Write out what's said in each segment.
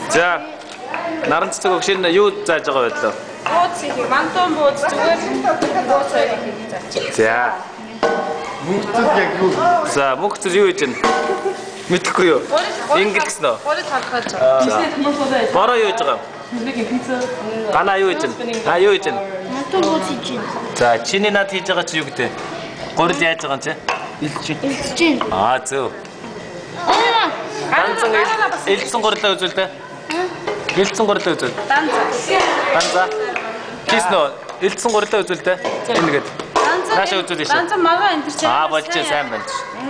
За. Наран цэцэг өгш энэ юу зааж байгаа байлаа? Бууз их мантон бууз зүгээр бууз хоёрыг хийх зааж. За. Мөнгөцөл яг юу? За, мөнгөцөл юу гэж байна? Мэдэхгүй юу? Ингэж гисэн үү? Гурыг талхаж байгаа. Бороо юу гэж байгаа? Ганаа юу гэж байна? Юу гэж байна? Мантон бууз хийж байна. За, чиний над хийж байгаа чи юу гэдэг? Гурил яаж байгаа юм чи? Илж байна. Зөв. Данцан элцэн гурлаа үзүүлдэ. Элцэн гурлаа үзүүл. Данцаа. Кис нөө элцэн гурлаа үзүүлдэ. Энэгээд. Наашаа үзүүлээ шээ. Данцан мага энэ чинь. Болж сайн байна.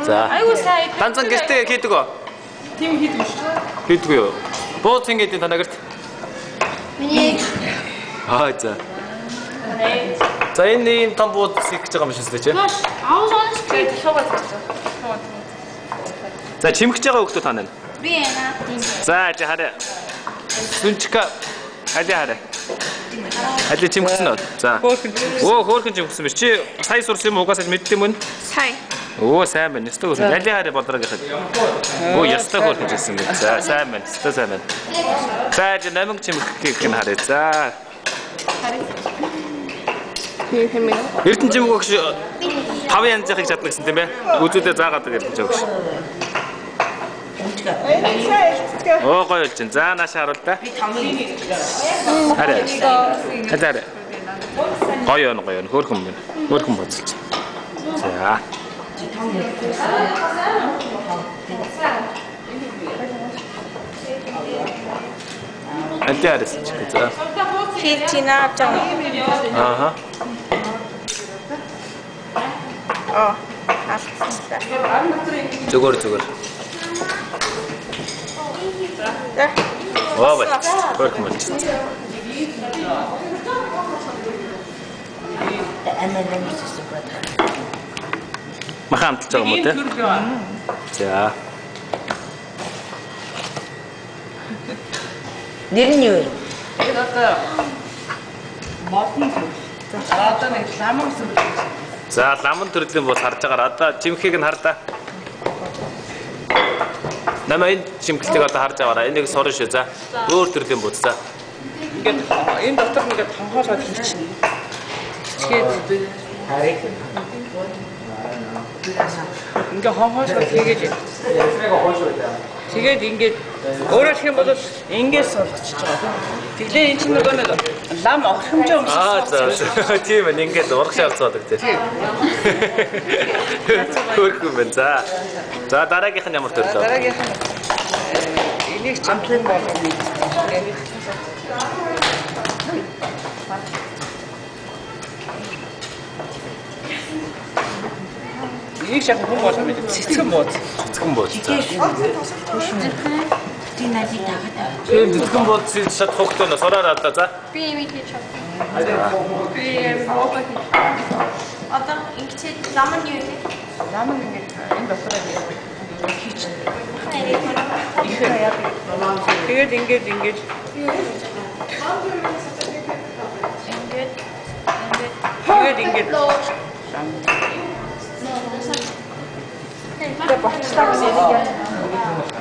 За. Айгуу сайн. Данцан гэртээ хийдэг үү? Тийм хийдэг шүү. Хийдэг юу? Бууз ингэдэг танаагт. Миний За. За энэ ийм том бууз хийх гэж байгаа юм шиг ч. аав сонс Тэгээд шуугаа тавьчих. За чимгэж байгаа хүмүүс та нар. би яна. За чи хараа. Сүнчка хараа. Аль чимгсэн үү? За. Хөөхөн чимгсэн биш. Чи сая сурсан юм угаасаа мэддэм юм. Сая. Сайн байна. Өстө гоо. Аль хараа бодроо гэхэд. Ястаа хөөхөн гэсэн мэт. За сайн байна. Өстө сайн байна. За чи намайг чимгэх гэх нь хараа. За. Эрдэнэ чимэг өгш 5 янзыг чадна гэсэн тийм ээ. Үзүүдээ заагаад байгаа гэж өгш. Гоё болж байна. За наашаа харуул та. Хараа. Гоё юм. Хөөрхөн байна. Хөөрхөн боцолч. За. Алиарс ч гэж. За. Хийчина авч байгаа. Зүгээр. Бай. Хөөрхөн болж. Махан амталж байгаа юм уу те? За. Нэр нь юу вэ? Тэгээд одоо модон зүйл. За одоо нэг ламан зүйл. За ламан төрлийн бус харж байгаа. Одоо жимхийг нь хардаа. Намаа энэ жимхлийг одоо харж аваарай. Энийг сурна шүү. За. Өөр төрлийн бус. За. Ингээд энэ дотор ингээд хонхоосоод хийчихнэ. Хичгээд харыг. Ингээ хонхоосоод хийгээд. Тэгээд ингээд өөрөөр хэлэх юм бол ингээс сурчиж байгаа. Тэглээ эн чинь нөгөө нэг лам огхомжоо өмсөж. За. Тийм ээ. Ингээд урагшаа авцаадаг тийм. Хөөрхөн байна. За дараагийнх нь ямар төрлөө? Дараагийнх нь энийг чамплын болгоно. Энийг шах хүн болгоно мэд. Цэцгэн бууз. Динади тагад. Тийм цэцгэн бууз шат хогтой нэ сураараа одоо за. Би имийг хийж чадсан. Би мобаг. Одоо ингэж ламан юу вэ? Ламан ингээд энэ дотор хийчихнэ. Тэгээд ингээд Тэгээд боцтаа гэсэн юм.